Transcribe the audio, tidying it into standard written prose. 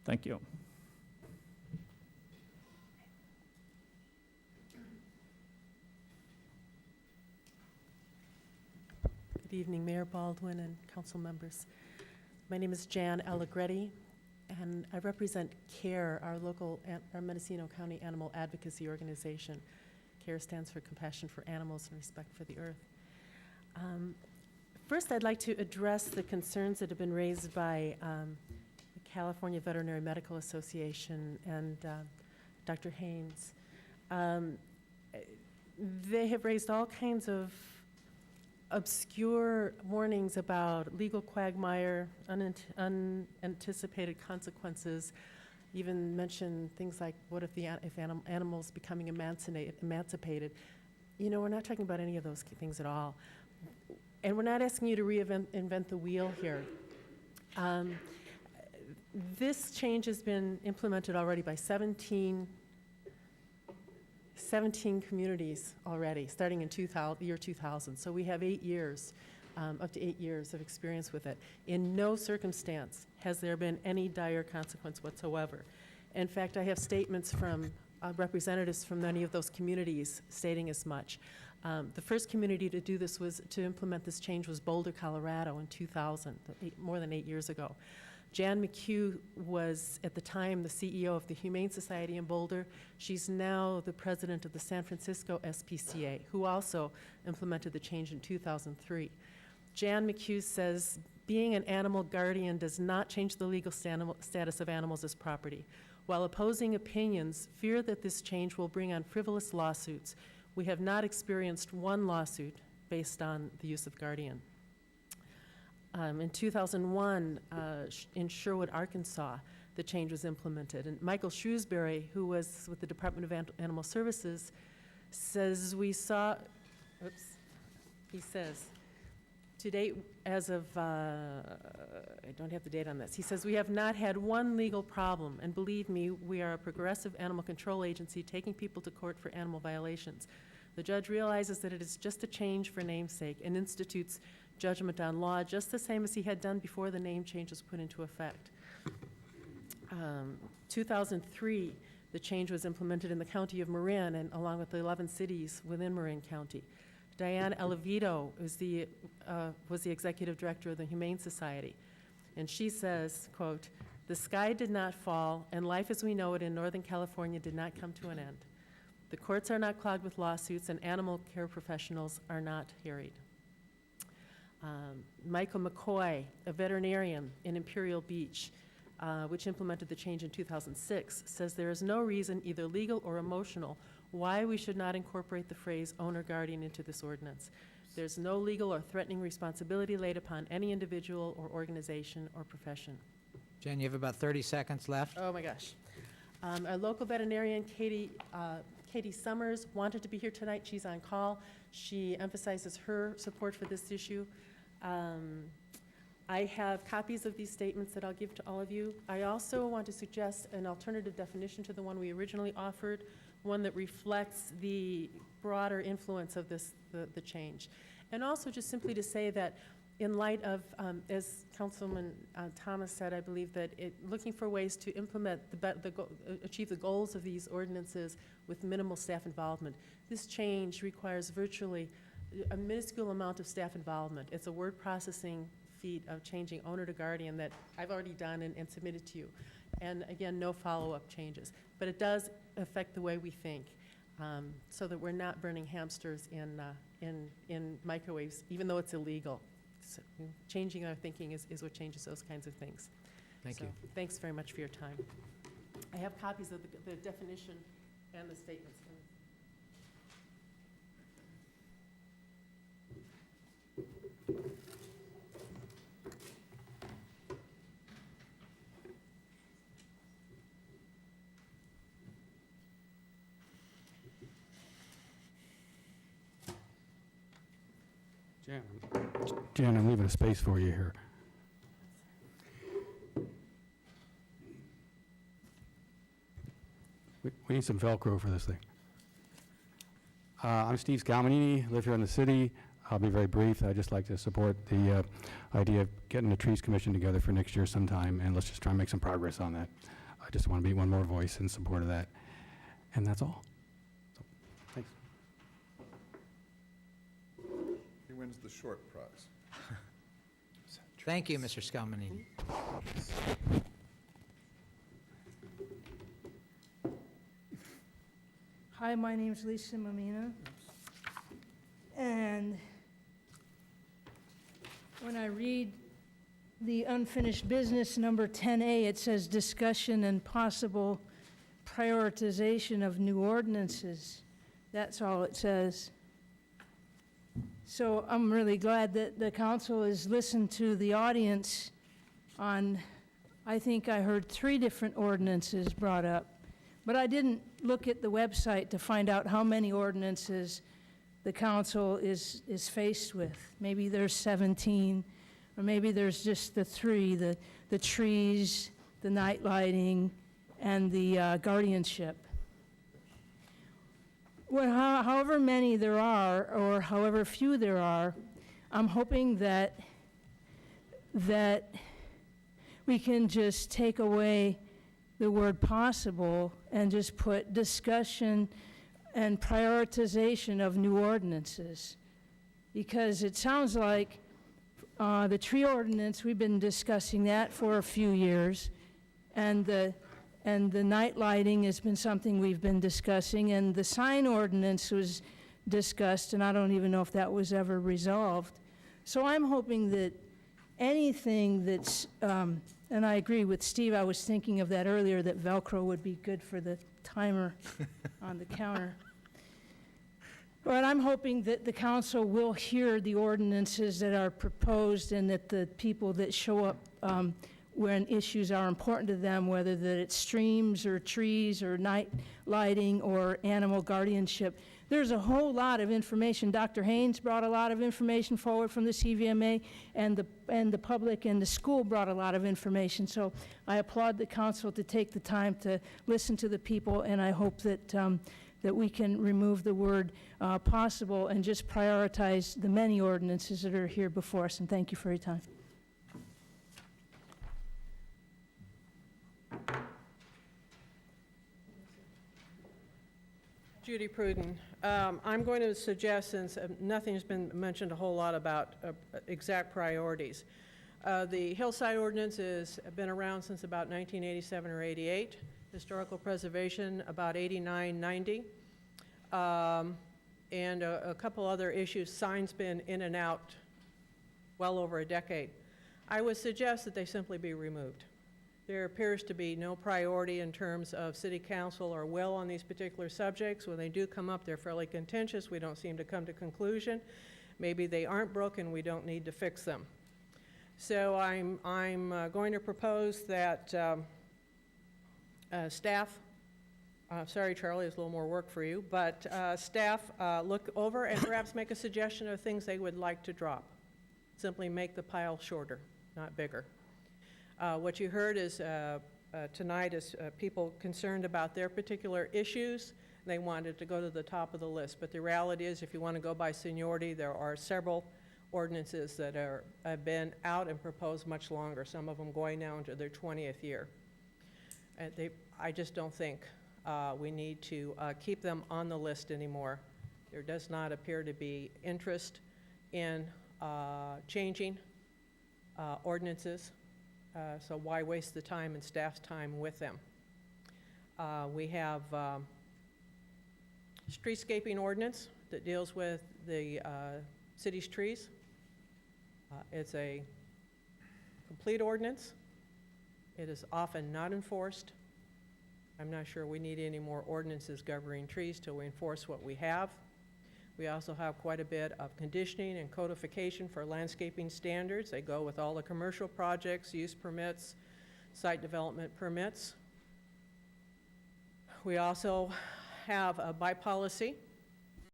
Thank you. Good evening, Mayor Baldwin and council members. My name is Jan Allegretto, and I represent CARE, our local, our Mendocino County Animal Advocacy Organization. CARE stands for Compassion for Animals and Respect for the Earth. First, I'd like to address the concerns that have been raised by the California Veterinary Medical Association and Dr. Haynes. They have raised all kinds of obscure warnings about legal quagmire, unanticipated consequences, even mention things like what if animals becoming emancipated. You know, we're not talking about any of those things at all. And we're not asking you to reinvent the wheel here. This change has been implemented already by 17 communities already, starting in the year 2000. So we have 8 years, up to 8 years of experience with it. In no circumstance has there been any dire consequence whatsoever. In fact, I have statements from representatives from many of those communities stating as much. The first community to do this to implement this change was Boulder, Colorado in 2000, more than 8 years ago. Jan McHugh was, at the time, the CEO of the Humane Society in Boulder. She's now the president of the San Francisco SPCA, who also implemented the change in 2003. Jan McHugh says, being an animal guardian does not change the legal status of animals as property. While opposing opinions fear that this change will bring on frivolous lawsuits, we have not experienced one lawsuit based on the use of guardian. In 2001, in Sherwood, Arkansas, the change was implemented. And Michael Shrewsbury, who was with the Department of Animal Services, says he says, to date, as of, I don't have the date on this, he says, we have not had one legal problem, and believe me, we are a progressive animal control agency taking people to court for animal violations. The judge realizes that it is just a change for namesake and institutes judgment on law just the same as he had done before the name change was put into effect. 2003, the change was implemented in the county of Marin and along with the 11 cities within Marin County. Diane Allegretto was the executive director of the Humane Society, and she says, quote, "The sky did not fall and life as we know it in Northern California did not come to an end. The courts are not clogged with lawsuits and animal care professionals are not harried." Michael McCoy, a veterinarian in Imperial Beach, which implemented the change in 2006, says there is no reason, either legal or emotional, why we should not incorporate the phrase owner-guardian into this ordinance. There's no legal or threatening responsibility laid upon any individual or organization or profession. Jen, you have about 30 seconds left. Oh my gosh. Our local veterinarian, Katie Summers, wanted to be here tonight. She's on call. She emphasizes her support for this issue. I have copies of these statements that I'll give to all of you. I also want to suggest an alternative definition to the one we originally offered, one that reflects the broader influence of the change. And also just simply to say that in light of, as Councilman Thomas said, I believe that looking for ways to implement, achieve the goals of these ordinances with minimal staff involvement. This change requires virtually a minuscule amount of staff involvement. It's a word processing feat of changing owner to guardian that I've already done and submitted to you. And again, no follow-up changes. But it does affect the way we think, so that we're not burning hamsters in microwaves, even though it's illegal. So changing our thinking is what changes those kinds of things. Thank you. Thanks very much for your time. I have copies of the definition and the statements. Jan, I'm leaving a space for you here. We need some Velcro for this thing. I'm Steve Scalmanini, live here in the city. I'll be very brief. I'd just like to support the idea of getting the Trees Commission together for next year sometime, and let's just try and make some progress on that. I just want to be one more voice in support of that. And that's all. So, thanks. He wins the short prize. Thank you, Mr. Skelmanini. Hi, my name's Lisa Mamena. And when I read the unfinished business number 10A, it says discussion and possible prioritization of new ordinances. That's all it says. So I'm really glad that the council has listened to the audience on, I think I heard 3 different ordinances brought up. But I didn't look at the website to find out how many ordinances the council is faced with. Maybe there's 17, or maybe there's just the 3, the trees, the night lighting, and the guardianship. Well, however many there are, or however few there are, I'm hoping that we can just take away the word possible and just put discussion and prioritization of new ordinances. Because it sounds like the tree ordinance, we've been discussing that for a few years, and the night lighting has been something we've been discussing, and the sign ordinance was discussed, and I don't even know if that was ever resolved. So I'm hoping that anything that's, and I agree with Steve, I was thinking of that earlier, that Velcro would be good for the timer on the counter. But I'm hoping that the council will hear the ordinances that are proposed, and that the people that show up when issues are important to them, whether that it's streams or trees or night lighting or animal guardianship. There's a whole lot of information. Dr. Haynes brought a lot of information forward from the CVMA, and the public and the school brought a lot of information. So I applaud the council to take the time to listen to the people, and I hope that that we can remove the word possible and just prioritize the many ordinances that are here before us. And thank you for your time. Judy Pruden. I'm going to suggest, since nothing's been mentioned a whole lot about exact priorities, the hillside ordinance has been around since about 1987 or 88. Historical preservation about 89, 90. And a couple other issues. Signs been in and out well over a decade. I would suggest that they simply be removed. There appears to be no priority in terms of city council or will on these particular subjects. When they do come up, they're fairly contentious. We don't seem to come to conclusion. Maybe they aren't broken. We don't need to fix them. So I'm going to propose that staff, sorry, Charlie, there's a little more work for you, but staff look over and perhaps make a suggestion of things they would like to drop. Simply make the pile shorter, not bigger. What you heard is tonight is people concerned about their particular issues. They wanted to go to the top of the list, but the reality is, if you want to go by seniority, there are several ordinances that have been out and proposed much longer, some of them going now into their 20th year. And I just don't think we need to keep them on the list anymore. There does not appear to be interest in changing ordinances. So why waste the time and staff's time with them? We have streetscaping ordinance that deals with the city's trees. It's a complete ordinance. It is often not enforced. I'm not sure we need any more ordinances governing trees till we enforce what we have. We also have quite a bit of conditioning and codification for landscaping standards. They go with all the commercial projects, use permits, site development permits. We also have a by policy